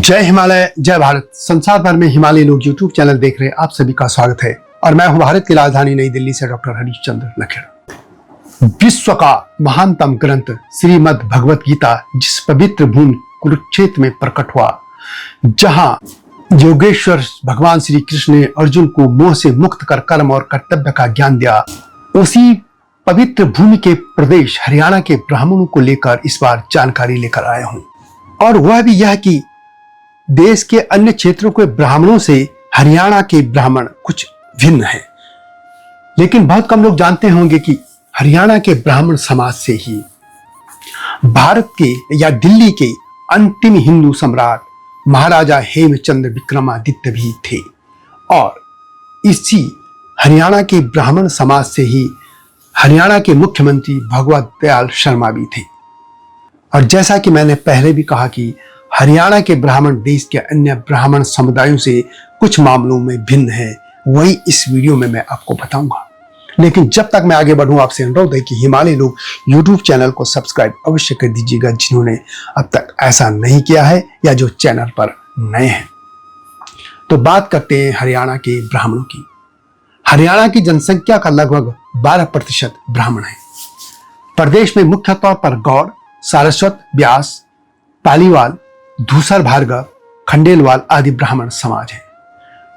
जय हिमालय, जय भारत। संसार भर में हिमालय लोग यूट्यूब चैनल देख रहे आप सभी का स्वागत है और मैं हूं भारत की राजधानी नई दिल्ली से डॉक्टर हरीशचंद्र लखेड़ा। विश्व का महानतम ग्रंथ श्रीमद् भगवत गीता जिस पवित्र भूमि कुरुक्षेत्र में प्रकट हुआ, जहां योगेश्वर भगवान श्री कृष्ण ने अर्जुन को मोह से मुक्त कर कर्म और कर्तव्य का ज्ञान दिया, उसी पवित्र भूमि के प्रदेश हरियाणा के ब्राह्मणों को लेकर इस बार जानकारी लेकर आया हूं। और वह भी यह कि देश के अन्य क्षेत्रों के ब्राह्मणों से हरियाणा के ब्राह्मण कुछ भिन्न हैं। लेकिन बहुत कम लोग जानते होंगे कि हरियाणा के ब्राह्मण समाज से ही भारत के या दिल्ली के अंतिम हिंदू सम्राट महाराजा हेमचंद्र विक्रमादित्य भी थे और इसी हरियाणा के ब्राह्मण समाज से ही हरियाणा के मुख्यमंत्री भगवत दयाल शर्मा भी थे। और जैसा कि मैंने पहले भी कहा कि हरियाणा के ब्राह्मण देश के अन्य ब्राह्मण समुदायों से कुछ मामलों में भिन्न है, वही इस वीडियो में मैं आपको बताऊंगा। लेकिन जब तक मैं आगे बढ़ूं, आपसे अनुरोध है कि हिमालय लोग यूट्यूब चैनल को सब्सक्राइब अवश्य कर दीजिएगा, जिन्होंने अब तक ऐसा नहीं किया है या जो चैनल पर नए हैं। तो बात करते हैं हरियाणा के ब्राह्मणों की। हरियाणा की जनसंख्या का लगभग 12% ब्राह्मण है। प्रदेश में मुख्य तौर पर गौड़, सारस्वत, ब्यास, पालीवाल, धूसर भार्गव, खंडेलवाल आदि ब्राह्मण समाज है।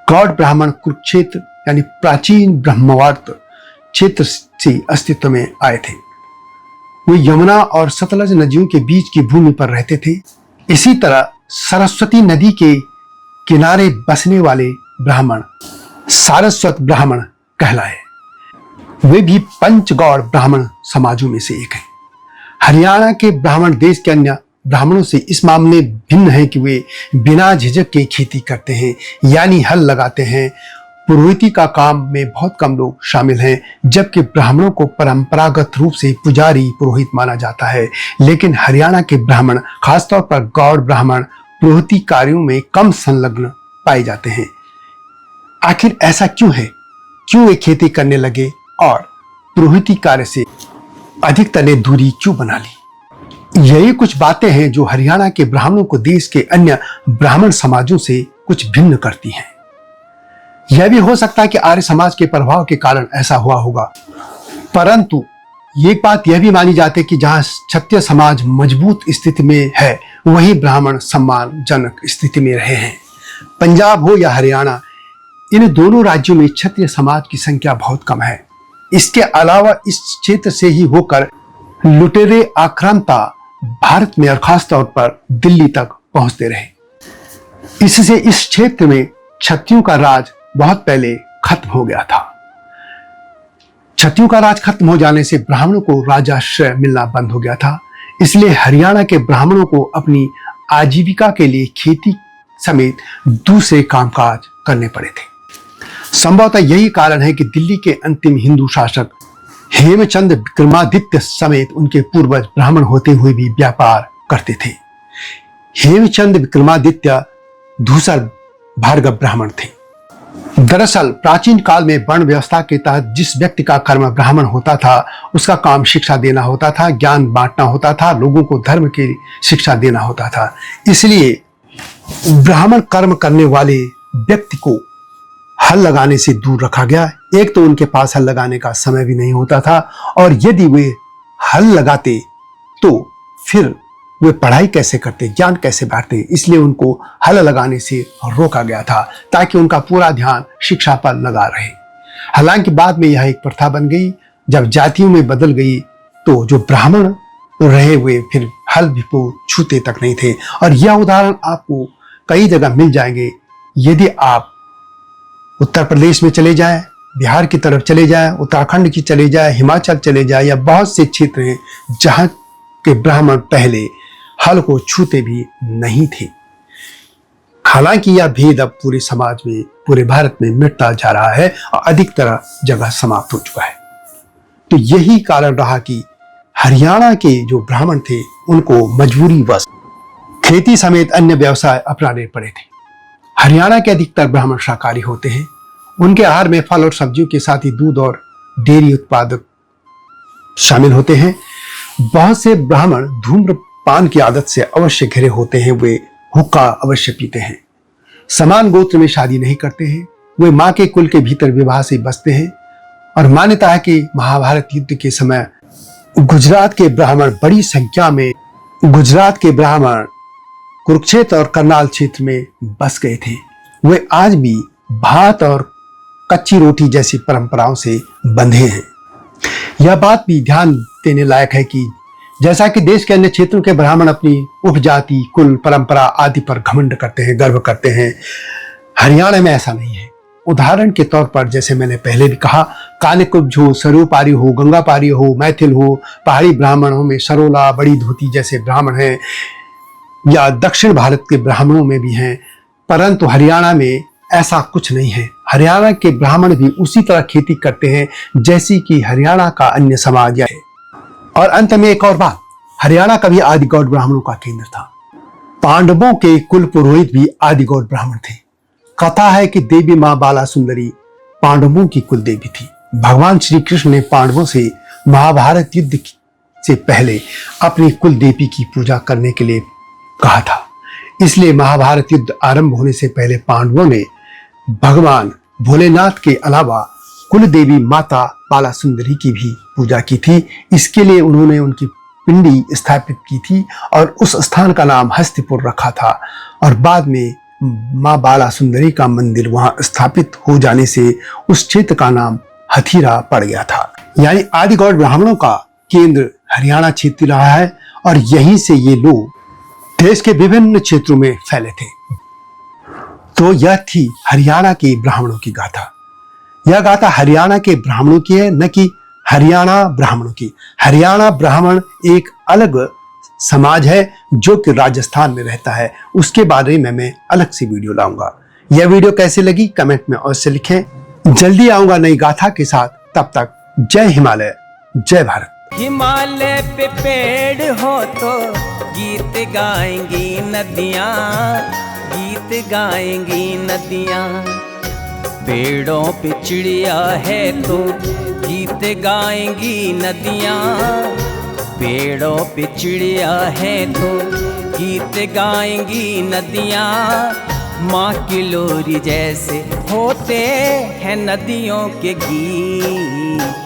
गौड़ ब्राह्मण कुरुक्षेत्र यानी प्राचीन ब्रह्मवार्त क्षेत्र से अस्तित्व में आए थे। वे यमुना और सतलज नदियों के बीच की भूमि पर रहते थे। इसी तरह सरस्वती नदी के किनारे बसने वाले ब्राह्मण सारस्वत ब्राह्मण कहलाए। वे भी पंचगौड़ ब्राह्मण समाजों में से एक हैं। हरियाणा के ब्राह्मण देश के अन्य ब्राह्मणों से इस मामले भिन्न है कि वे बिना झिझक के खेती करते हैं, यानी हल लगाते हैं। पुरोहिती का काम में बहुत कम लोग शामिल हैं, जबकि ब्राह्मणों को परंपरागत रूप से पुजारी पुरोहित माना जाता है। लेकिन हरियाणा के ब्राह्मण, खासतौर पर गौड़ ब्राह्मण, पुरोहिती कार्यों में कम संलग्न पाए जाते हैं। आखिर ऐसा क्यों है? क्यों वे खेती करने लगे और पुरोहिती कार्य से अधिकतर ने दूरी क्यों बना ली? यही कुछ बातें हैं जो हरियाणा के ब्राह्मणों को देश के अन्य ब्राह्मण समाजों से कुछ भिन्न करती हैं। यह भी हो सकता है कि आर्य समाज के प्रभाव के कारण ऐसा हुआ होगा, परंतु एक बात यह भी मानी जाती है कि जहां क्षत्रिय समाज मजबूत स्थिति में है, वही ब्राह्मण सम्मानजनक स्थिति में रहे हैं। पंजाब हो या हरियाणा, इन दोनों राज्यों में क्षत्रिय समाज की संख्या बहुत कम है। इसके अलावा इस क्षेत्र से ही होकर लुटेरे आक्रांता भारत में और खासतौर पर दिल्ली तक पहुंचते रहे। इससे इस क्षेत्र में क्षत्रियों का राज बहुत पहले खत्म हो गया था। क्षत्रियों का राज खत्म हो जाने से ब्राह्मणों को राजाश्रय मिलना बंद हो गया था। इसलिए हरियाणा के ब्राह्मणों को अपनी आजीविका के लिए खेती समेत दूसरे कामकाज करने पड़े थे। संभवतः यही कारण है कि दिल्ली के अंतिम हिंदू शासक हेमचंद्र विक्रमादित्य समेत उनके पूर्वज ब्राह्मण होते हुए भी व्यापार करते थे। हेमचंद्र विक्रमादित्य धूसर भार्गव ब्राह्मण थे। दरअसल प्राचीन काल में वर्ण व्यवस्था के तहत जिस व्यक्ति का कर्म ब्राह्मण होता था, उसका काम शिक्षा देना होता था, ज्ञान बांटना होता था, लोगों को धर्म की शिक्षा देना होता था। इसलिए ब्राह्मण कर्म करने वाले व्यक्ति को हल लगाने से दूर रखा गया। एक तो उनके पास हल लगाने का समय भी नहीं होता था, और यदि वे हल लगाते तो फिर वे पढ़ाई कैसे करते, ज्ञान कैसे बांटते। इसलिए उनको हल लगाने से रोका गया था ताकि उनका पूरा ध्यान शिक्षा पर लगा रहे। हालांकि बाद में यह एक प्रथा बन गई। जब जातियों में बदल गई तो जो ब्राह्मण रहे हुए फिर हल भी को छूते तक नहीं थे। और यह उदाहरण आपको कई जगह मिल जाएंगे। यदि आप उत्तर प्रदेश में चले जाएं, बिहार की तरफ चले जाएं, उत्तराखंड की चले जाएं, हिमाचल चले जाएं, या बहुत से क्षेत्र हैं जहां के ब्राह्मण पहले हल को छूते भी नहीं थे। हालांकि यह भेद अब पूरे समाज में, पूरे भारत में मिटता जा रहा है और अधिकतर जगह समाप्त हो चुका है। तो यही कारण रहा कि हरियाणा के जो ब्राह्मण थे उनको मजबूरीवश खेती समेत अन्य व्यवसाय अपनाने पड़े थे। हरियाणा के अधिकतर ब्राह्मण शाकाहारी होते हैं। उनके आहार में फल और सब्जियों के साथ ही दूध और डेयरी उत्पादक शामिल होते हैं। बहुत से ब्राह्मण धूम्रपान की आदत से अवश्य घिरे होते हैं। वे हुक्का अवश्य पीते हैं। समान गोत्र में शादी नहीं करते हैं। वे मां के कुल के भीतर विवाह से बसते हैं। और मान्यता है कि महाभारत युद्ध के समय गुजरात के ब्राह्मण कुरुक्षेत्र और करनाल क्षेत्र में बस गए थे। वे आज भी भात और कच्ची रोटी जैसी परंपराओं से बंधे हैं। यह बात भी ध्यान देने लायक है कि जैसा कि देश के अन्य क्षेत्रों के ब्राह्मण अपनी उपजाति, कुल, परंपरा आदि पर घमंड करते हैं, गर्व करते हैं, हरियाणा में ऐसा नहीं है। उदाहरण के तौर पर जैसे मैंने पहले भी कहा, कानिकुब्ज हो, सरयूपारी हो, गंगापारी हो, मैथिल हो, पहाड़ी ब्राह्मणों में सरोला, बड़ी धोती जैसे ब्राह्मण हैं, या दक्षिण भारत के ब्राह्मणों में भी हैं, परंतु हरियाणा में ऐसा कुछ नहीं है। हरियाणा के ब्राह्मण भी उसी तरह खेती करते हैं जैसी कि हरियाणा का अन्य समाज है। और अंत में एक और बात, हरियाणा कभी आदिगौड़ ब्राह्मणों का केंद्र था। पांडवों के कुल पुरोहित भी आदिगौड़ ब्राह्मण थे। कथा है कि देवी मां बाला सुंदरी पांडवों की कुल देवी थी। भगवान श्री कृष्ण ने पांडवों से महाभारत युद्ध से पहले अपनी कुल देवी की पूजा करने के लिए कहा था। इसलिए महाभारत युद्ध आरंभ होने से पहले पांडवों ने भगवान भोलेनाथ के अलावा कुल देवी माता बाला सुंदरी की भी पूजा की थी। इसके लिए उन्होंने उनकी पिंडी स्थापित की थी और उस स्थान का नाम हस्तिपुर रखा था। और बाद में मां बाला सुंदरी का मंदिर वहां स्थापित हो जाने से उस क्षेत्र का नाम हथीरा पड़ गया था। यानी आदिगौड़ ब्राह्मणों का केंद्र हरियाणा क्षेत्र रहा है और यहीं से ये लोग देश के विभिन्न क्षेत्रों में फैले थे। तो यह थी हरियाणा के ब्राह्मणों की गाथा। यह गाथा हरियाणा के ब्राह्मणों की है, न कि हरियाणा ब्राह्मणों की। हरियाणा ब्राह्मण एक अलग समाज है जो कि राजस्थान में रहता है। उसके बारे में मैं अलग से वीडियो लाऊंगा। यह वीडियो कैसे लगी कमेंट में अवश्य लिखें। जल्दी आऊंगा नई गाथा के साथ। तब तक जय हिमालय, जय भारत। हिमालय पे पेड़ हो तो गीत गाएंगी नदियाँ, गीत गाएंगी नदियाँ। पेड़ों पे चिड़िया है तो गीत गाएंगी नदियाँ, पेड़ों पे चिड़िया है तो गीत गाएंगी नदियाँ। माँ की लोरी जैसे होते हैं नदियों के गीत।